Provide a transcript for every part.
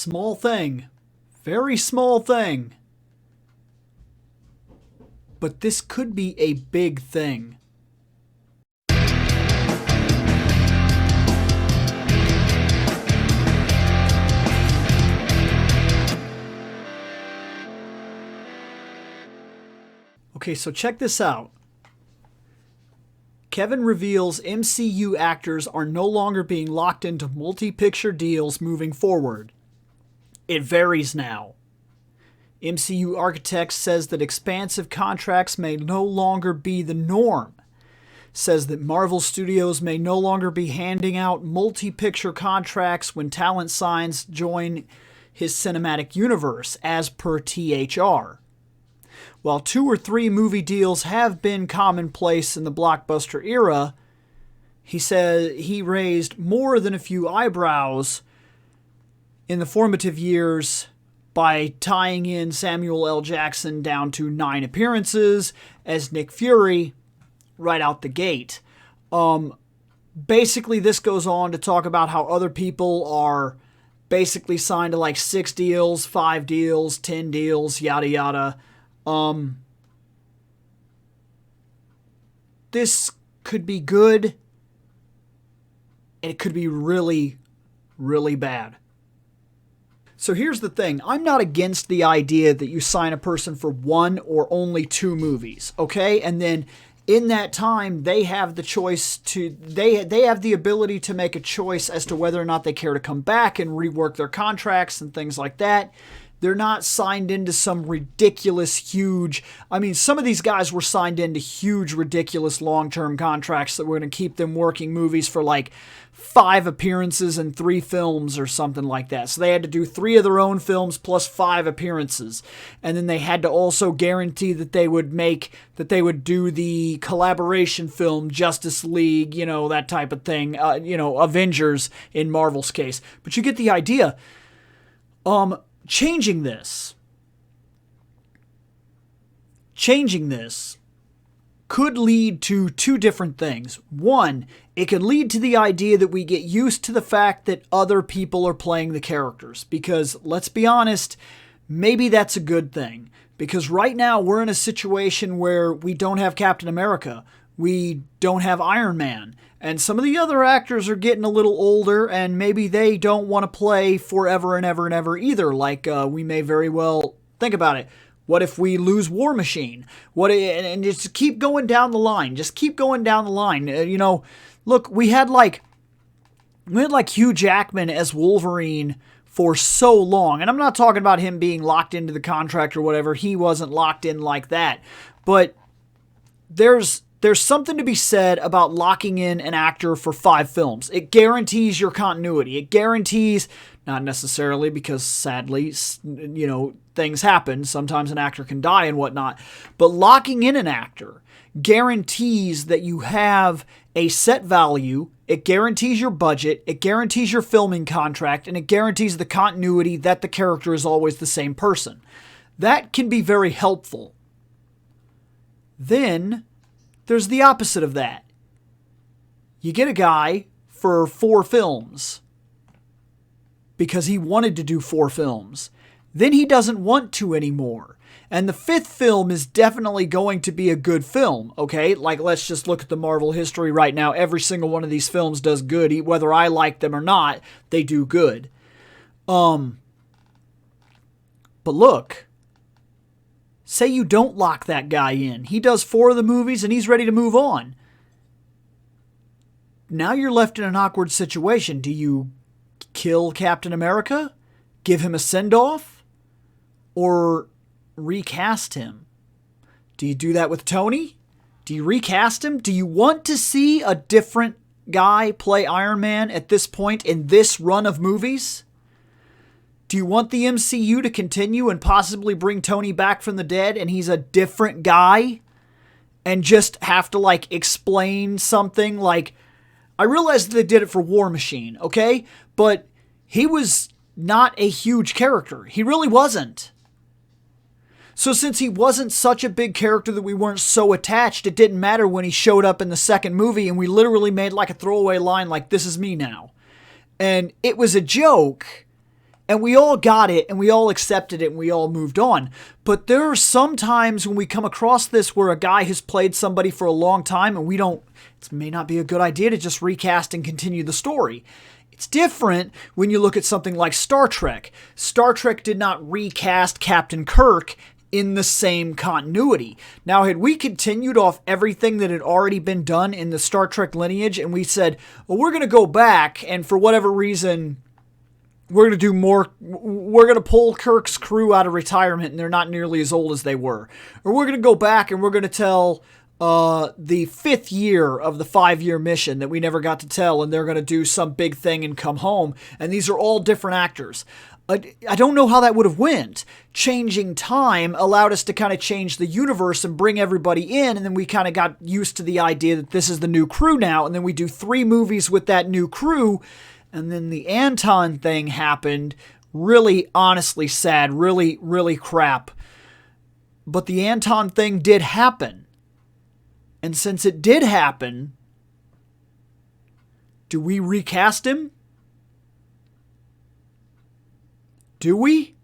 Small thing. Very small thing. But this could be a big thing. Okay, so check this out. Kevin reveals MCU actors are no longer being locked into multi-picture deals moving forward. It varies now. MCU Architects says that expansive contracts may no longer be the norm. Says that Marvel Studios may no longer be handing out multi-picture contracts when talent signs join his cinematic universe, as per THR. While 2 or 3 movie deals have been commonplace in the blockbuster era, he said he raised more than a few eyebrows in the formative years by tying in Samuel L. Jackson down to 9 appearances as Nick Fury right out the gate. Basically, this goes on to talk about how other people are basically signed to like 6 deals, 5 deals, 10 deals, yada yada. This could be good, and it could be really, really bad. So here's the thing. I'm not against the idea that you sign a person for 1 or only 2 movies, okay? And then in that time, they have the choice to, they have the ability to make a choice as to whether or not they care to come back and rework their contracts and things like that. They're not signed into some ridiculous, huge... I mean, some of these guys were signed into huge, ridiculous long-term contracts that were going to keep them working movies for like 5 appearances and 3 films or something like that. So they had to do 3 of their own films plus 5 appearances. And then they had to also guarantee that they would do the collaboration film, Justice League, that type of thing. Avengers in Marvel's case. But you get the idea. Changing this could lead to 2 different things. One, it could lead to the idea that we get used to the fact that other people are playing the characters. Because, let's be honest, maybe that's a good thing. Because right now we're in a situation where we don't have Captain America. We don't have Iron Man. And some of the other actors are getting a little older, and maybe they don't want to play forever and ever and ever either. Like, we may very well... Think about it. What if we lose War Machine? And just keep going down the line. Just keep going down the line. Look, we had Hugh Jackman as Wolverine for so long. And I'm not talking about him being locked into the contract or whatever. He wasn't locked in like that. But there's something to be said about locking in an actor for 5 films. It guarantees your continuity. It guarantees, not necessarily because sadly, things happen. Sometimes an actor can die and whatnot. But locking in an actor guarantees that you have a set value. It guarantees your budget. It guarantees your filming contract. And it guarantees the continuity that the character is always the same person. That can be very helpful. Then there's the opposite of that. You get a guy for 4 films because he wanted to do 4 films. Then he doesn't want to anymore. And the 5th film is definitely going to be a good film, okay? Like, let's just look at the Marvel history right now. Every single one of these films does good. Whether I like them or not, they do good. But look... Say you don't lock that guy in. He does 4 of the movies and he's ready to move on. Now you're left in an awkward situation. Do you kill Captain America? Give him a send-off? Or recast him? Do you do that with Tony? Do you recast him? Do you want to see a different guy play Iron Man at this point in this run of movies? Do you want the MCU to continue and possibly bring Tony back from the dead and he's a different guy? And just have to, explain something? I realize that they did it for War Machine, okay? But he was not a huge character. He really wasn't. So since he wasn't such a big character that we weren't so attached, it didn't matter when he showed up in the second movie and we literally made a throwaway line like, "This is me now." And it was a joke. And we all got it, and we all accepted it, and we all moved on. But there are some times when we come across this where a guy has played somebody for a long time, and it may not be a good idea to just recast and continue the story. It's different when you look at something like Star Trek. Star Trek did not recast Captain Kirk in the same continuity. Now, had we continued off everything that had already been done in the Star Trek lineage, and we said, well, we're going to go back, and for whatever reason, we're going to do more. We're going to pull Kirk's crew out of retirement and they're not nearly as old as they were. Or we're going to go back and we're going to tell the 5th year of the 5-year mission that we never got to tell, and they're going to do some big thing and come home. And these are all different actors. I don't know how that would have went. Changing time allowed us to kind of change the universe and bring everybody in, and then we kind of got used to the idea that this is the new crew now, and then we do 3 movies with that new crew. And then the Anton thing happened. Really, honestly sad. Really, really crap. But the Anton thing did happen. And since it did happen, do we recast him? Do we?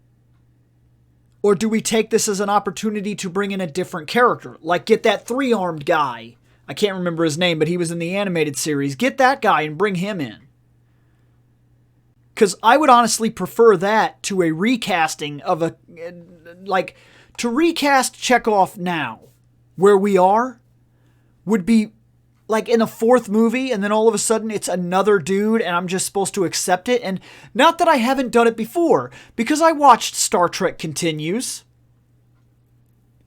Or do we take this as an opportunity to bring in a different character? Like get that 3-armed guy. I can't remember his name, but he was in the animated series. Get that guy and bring him in. Because I would honestly prefer that to a recasting of to recast Chekhov now, where we are, would be like in a 4th movie, and then all of a sudden it's another dude, and I'm just supposed to accept it. And not that I haven't done it before, because I watched Star Trek Continues,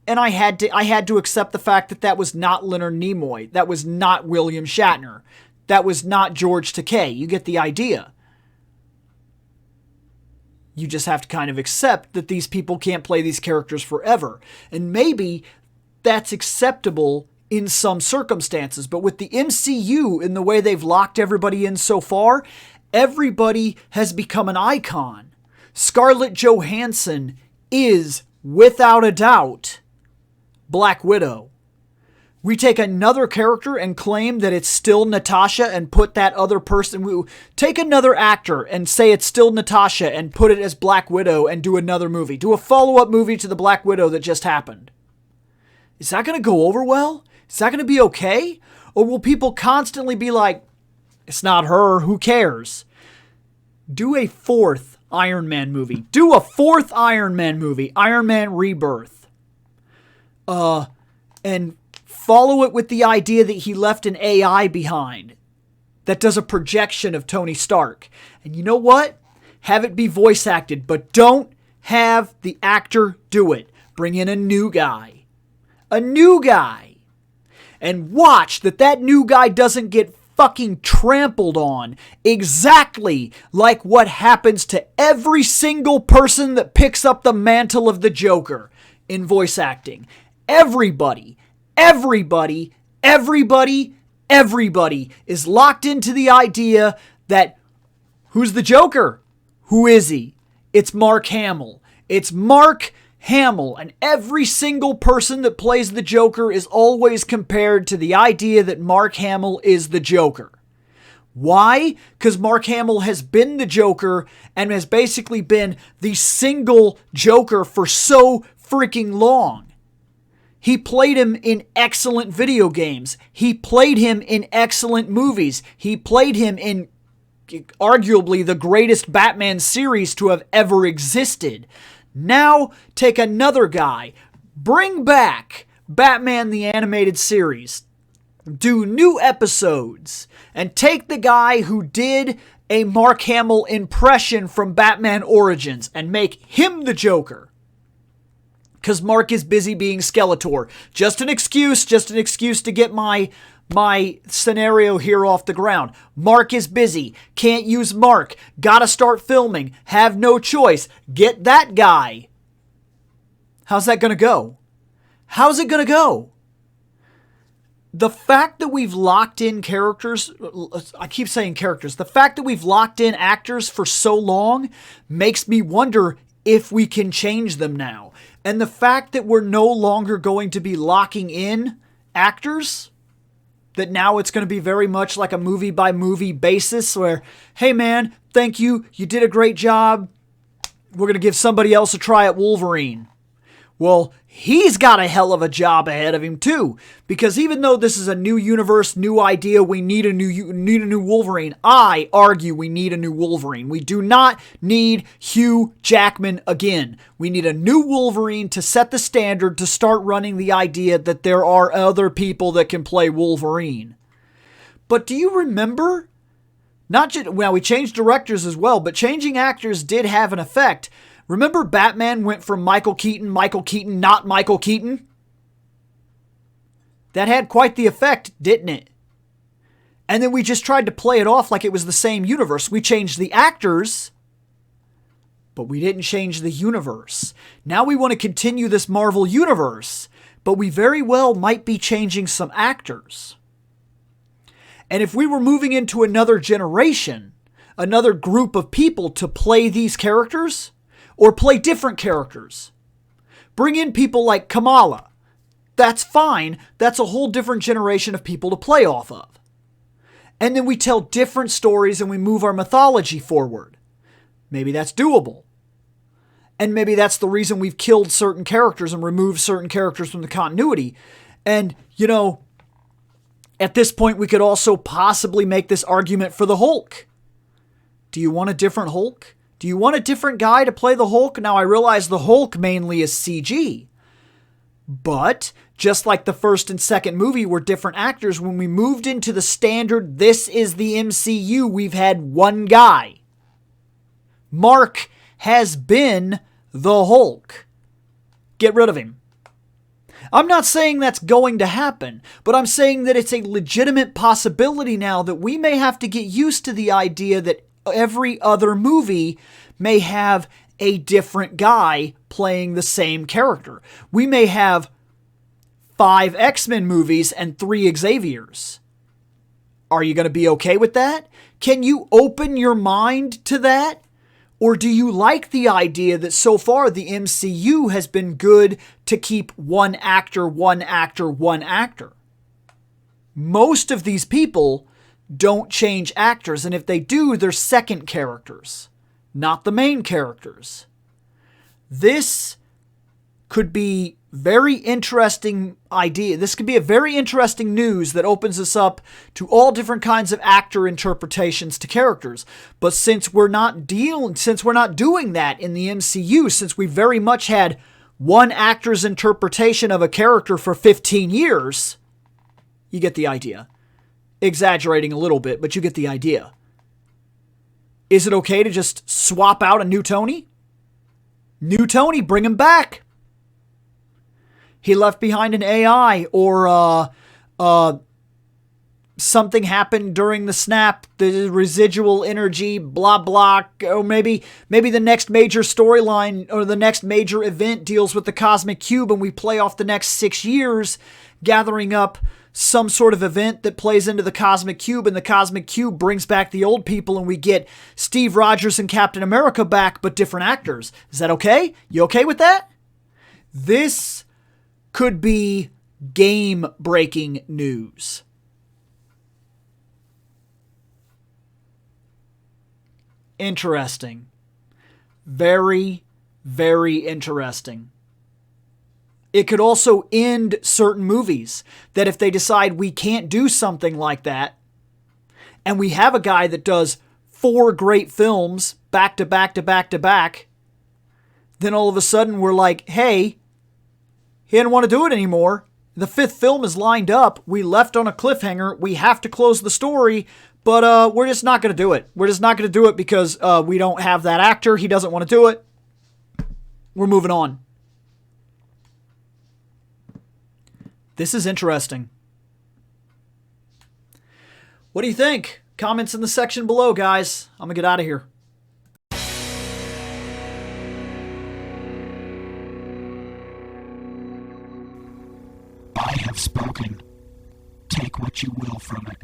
and I had to accept the fact that was not Leonard Nimoy, that was not William Shatner, that was not George Takei. You get the idea. You just have to kind of accept that these people can't play these characters forever. And maybe that's acceptable in some circumstances. But with the MCU and the way they've locked everybody in so far, everybody has become an icon. Scarlett Johansson is, without a doubt, Black Widow. We take another character and claim that it's still Natasha and put that other person. We take another actor and say it's still Natasha and put it as Black Widow and do another movie. Do a follow-up movie to the Black Widow that just happened. Is that going to go over well? Is that going to be okay? Or will people constantly be like, it's not her, who cares? Do a 4th Iron Man movie. Do a 4th Iron Man movie. Iron Man Rebirth. And follow it with the idea that he left an AI behind that does a projection of Tony Stark. And you know what? Have it be voice acted, but don't have the actor do it. Bring in a new guy. A new guy. And watch that new guy doesn't get fucking trampled on exactly like what happens to every single person that picks up the mantle of the Joker in voice acting. Everybody is locked into the idea that who's the Joker? Who is he? It's Mark Hamill. It's Mark Hamill. And every single person that plays the Joker is always compared to the idea that Mark Hamill is the Joker. Why? Because Mark Hamill has been the Joker and has basically been the single Joker for so freaking long. He played him in excellent video games. He played him in excellent movies. He played him in arguably the greatest Batman series to have ever existed. Now, take another guy. Bring back Batman the Animated Series. Do new episodes. And take the guy who did a Mark Hamill impression from Batman Origins and make him the Joker. Because Mark is busy being Skeletor. Just an excuse to get my scenario here off the ground. Mark is busy. Can't use Mark. Gotta start filming. Have no choice. Get that guy. How's that gonna go? How's it gonna go? The fact that we've locked in characters, I keep saying characters, the fact that we've locked in actors for so long makes me wonder if we can change them now. And the fact that we're no longer going to be locking in actors, that now it's going to be very much like a movie by movie basis where, hey man, thank you, you did a great job, we're going to give somebody else a try at Wolverine. Well, he's got a hell of a job ahead of him too, because even though this is a new universe, new idea, we need a new Wolverine. I argue we need a new Wolverine. We do not need Hugh Jackman again. We need a new Wolverine to set the standard, to start running the idea that there are other people that can play Wolverine. But do you remember? Well, we changed directors as well, but changing actors did have an effect. Remember Batman went from Michael Keaton, not Michael Keaton? That had quite the effect, didn't it? And then we just tried to play it off like it was the same universe. We changed the actors, but we didn't change the universe. Now we want to continue this Marvel universe, but we very well might be changing some actors. And if we were moving into another generation, another group of people to play these characters, or play different characters. Bring in people like Kamala. That's fine. That's a whole different generation of people to play off of. And then we tell different stories and we move our mythology forward. Maybe that's doable. And maybe that's the reason we've killed certain characters and removed certain characters from the continuity. And, at this point we could also possibly make this argument for the Hulk. Do you want a different Hulk? Do you want a different guy to play the Hulk? Now, I realize the Hulk mainly is CG. But, just like the first and second movie were different actors, when we moved into the standard, this is the MCU, we've had one guy. Mark has been the Hulk. Get rid of him. I'm not saying that's going to happen, but I'm saying that it's a legitimate possibility now that we may have to get used to the idea that every other movie may have a different guy playing the same character. We may have 5 X-Men movies and 3 Xaviers. Are you going to be okay with that? Can you open your mind to that? Or do you like the idea that so far the MCU has been good to keep one actor? Most of these people don't change actors, and if they do, they're second characters, not the main characters. This could be very interesting idea. This could be a very interesting news that opens us up to all different kinds of actor interpretations to characters. But since we're not doing that in the MCU, since we very much had one actor's interpretation of a character for 15 years, you get the idea. Exaggerating a little bit, but you get the idea. Is it okay to just swap out a new Tony? New Tony, bring him back. He left behind an AI, or something happened during the snap, the residual energy, blah, blah. Or maybe the next major storyline or the next major event deals with the Cosmic Cube and we play off the next 6 years, gathering up some sort of event that plays into the Cosmic Cube, and the Cosmic Cube brings back the old people and we get Steve Rogers and Captain America back, but different actors. Is that okay? You okay with that? This could be game-breaking news. Interesting. Very, very interesting. It could also end certain movies, that if they decide we can't do something like that, and we have a guy that does 4 great films back to back to back to back, then all of a sudden we're like, hey, he didn't want to do it anymore. The 5th film is lined up. We left on a cliffhanger. We have to close the story, but we're just not going to do it. We're just not going to do it because we don't have that actor. He doesn't want to do it. We're moving on. This is interesting. What do you think? Comments in the section below, guys. I'm going to get out of here. I have spoken. Take what you will from it.